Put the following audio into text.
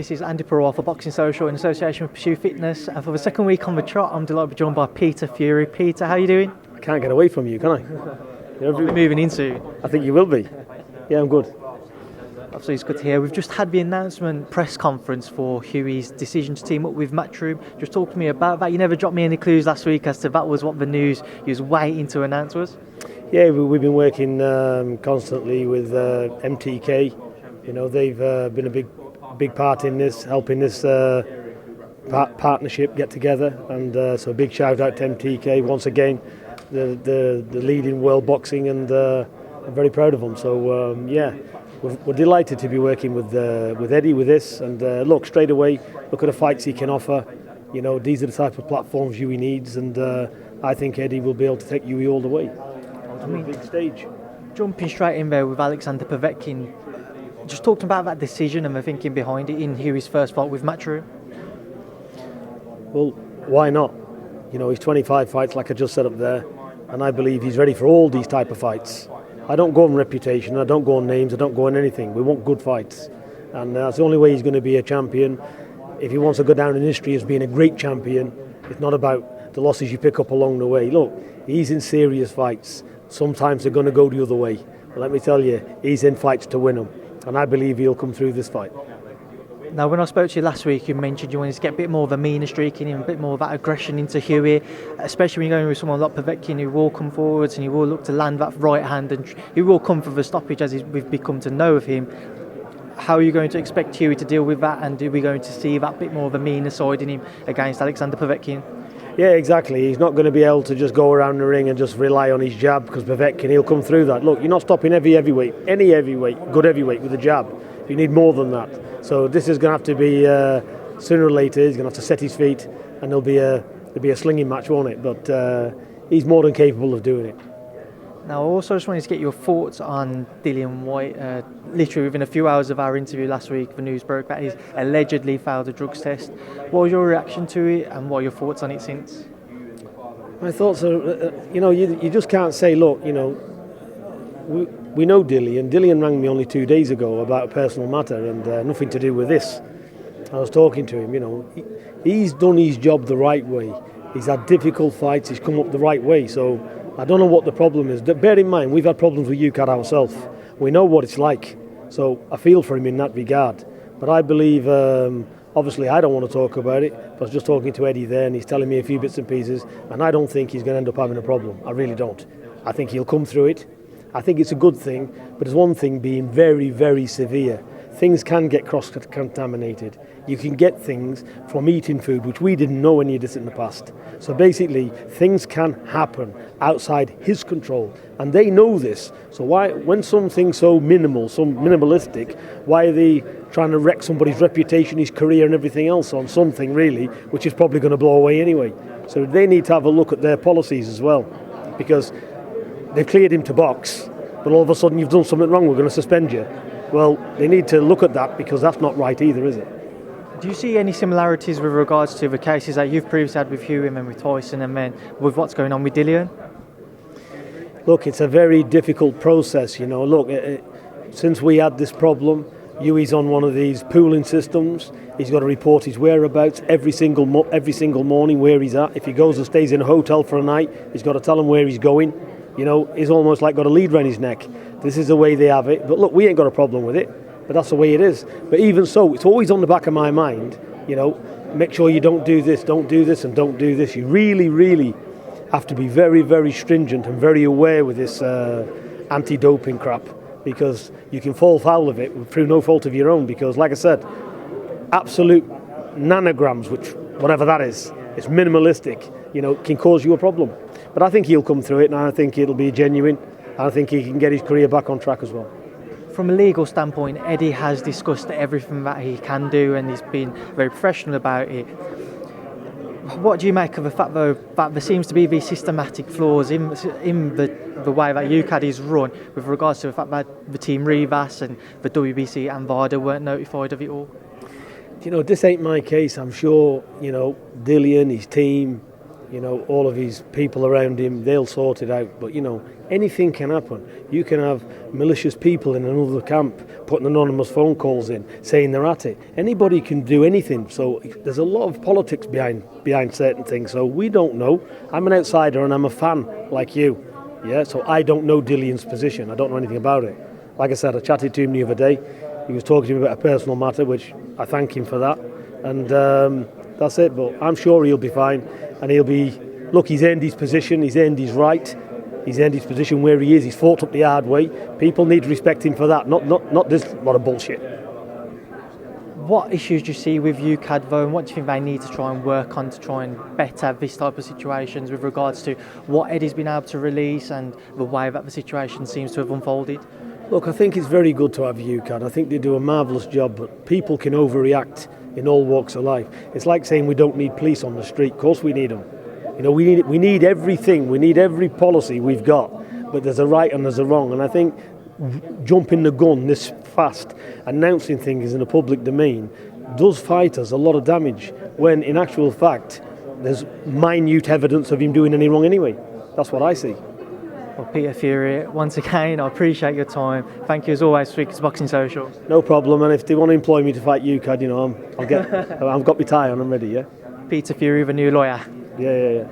This is Andi Purewal for Boxing Social in association with Pursue Fitness. And for the second week on the trot, I'm delighted to be joined by Hughie Fury. Peter, how are you doing? I can't get away from you, can I? We're moving into. I think you will be. Yeah, I'm good. Absolutely, it's good to hear. We've just had the announcement press conference for Hughie's decision to team up with Matchroom. Just talk to me about that. You never dropped me any clues last week as to that was what the news you was waiting to announce was. Yeah, we've been working constantly with MTK. You know, they've been a big part in this, helping this partnership get together. And so a big shout out to MTK once again, the lead in world boxing, and I'm very proud of them. So yeah. We're delighted to be working with Eddie with this, and look straight away. Look at the fights he can offer. You know, these are the type of platforms Hughie needs, and I think Eddie will be able to take Hughie all the way onto a big stage. Jumping straight in there with Alexander Povetkin, just talking about that decision and the thinking behind it in Hughie's first fight with Matchroom. Well, why not? You know, he's 25 fights, like I just said up there, and I believe he's ready for all these type of fights. I don't go on reputation, I don't go on names, I don't go on anything. We want good fights, and that's the only way he's going to be a champion. If he wants to go down in history as being a great champion, it's not about the losses you pick up along the way. Look, he's in serious fights. Sometimes they're going to go the other way. But let me tell you, he's in fights to win them, and I believe he'll come through this fight. Now, when I spoke to you last week, you mentioned you wanted to get a bit more of a meaner streak in him, a bit more of that aggression into Hughie, especially when you're going with someone like Povetkin, who will come forwards and he will look to land that right hand, and he will come for the stoppage, as we've become to know of him. How are you going to expect Hughie to deal with that, and are we going to see that bit more of a meaner side in him against Alexander Povetkin? Yeah, exactly. He's not going to be able to just go around the ring and just rely on his jab, because Povetkin, he'll come through that. Look, you're not stopping any heavyweight, good heavyweight with a jab. You need more than that. So this is going to have to be sooner or later. He's going to have to set his feet, and there'll be a slinging match, won't it? But he's more than capable of doing it. Now, I also just wanted to get your thoughts on Dillian Whyte. Literally within a few hours of our interview last week, the news broke that he's allegedly failed a drugs test. What was your reaction to it, and what are your thoughts on it since? My thoughts are, you just can't say, look, we know Dillian. Dillian rang me only 2 days ago about a personal matter, and nothing to do with this. I was talking to him, he's done his job the right way. He's had difficult fights, he's come up the right way, so I don't know what the problem is. Bear in mind, we've had problems with Ukad ourselves. We know what it's like, so I feel for him in that regard. But I believe, obviously I don't want to talk about it, but I was just talking to Eddie there, and he's telling me a few bits and pieces, and I don't think he's going to end up having a problem. I really don't. I think he'll come through it. I think it's a good thing, but there's one thing being very, very severe. Things can get cross-contaminated. You can get things from eating food, which we didn't know any of this in the past. So basically, things can happen outside his control, and they know this. So why, when something so minimal, so minimalistic, why are they trying to wreck somebody's reputation, his career, and everything else on something really, which is probably going to blow away anyway? So they need to have a look at their policies as well, because they've cleared him to box, but all of a sudden you've done something wrong, we're going to suspend you. Well, they need to look at that, because that's not right either, is it? Do you see any similarities with regards to the cases that you've previously had with Hughie and with Tyson, and then with what's going on with Dillian? Look, it's a very difficult process, Look, since we had this problem, Hughie's on one of these pooling systems. He's got to report his whereabouts every single morning, where he's at. If he goes and stays in a hotel for a night, he's got to tell them where he's going. He's almost like got a lead around his neck. This is the way they have it. But look, we ain't got a problem with it. But that's the way it is. But even so, it's always on the back of my mind, make sure you don't do this, and don't do this. You really, really have to be very, very stringent and very aware with this anti-doping crap, because you can fall foul of it through no fault of your own. Because, like I said, absolute nanograms, which whatever that is, it's minimalistic, can cause you a problem. But I think he'll come through it, and I think it'll be genuine. I think he can get his career back on track as well. From a legal standpoint, Eddie has discussed everything that he can do, and he's been very professional about it. What do you make of the fact, though, that there seems to be these systematic flaws in the way that Ukad is run, with regards to the fact that the team Rivas and the WBC and VADA weren't notified of it all? This ain't my case. I'm sure, Dillian, his team, You know, all of his people around him, they'll sort it out. But, you know, anything can happen. You can have malicious people in another camp putting anonymous phone calls in, saying they're at it. Anybody can do anything. So there's a lot of politics behind certain things. So we don't know. I'm an outsider and I'm a fan like you. Yeah, so I don't know Dillian's position. I don't know anything about it. Like I said, I chatted to him the other day. He was talking to me about a personal matter, which I thank him for that. And that's it. But I'm sure he'll be fine. And he'll be, look, he's earned his position, he's earned his right, he's earned his position where he is, he's fought up the hard way. People need to respect him for that, not this lot of bullshit. What issues do you see with Ukad though, and what do you think they need to try and work on to try and better this type of situations with regards to what Eddie's been able to release and the way that the situation seems to have unfolded? Look, I think it's very good to have Ukad. I think they do a marvellous job, but people can overreact in all walks of life. It's like saying we don't need police on the street. Of course we need them. You know, we need everything. We need every policy we've got. But there's a right and there's a wrong. And I think jumping the gun this fast, announcing things in the public domain, does fighters a lot of damage. When in actual fact, there's minute evidence of him doing any wrong anyway. That's what I see. Well, Peter Fury, once again, I appreciate your time. Thank you as always for speaking to Boxing Social. No problem. And if they want to employ me to fight Ukad, you know, I've got my tie on. I'm ready. Yeah. Peter Fury, the new lawyer. Yeah.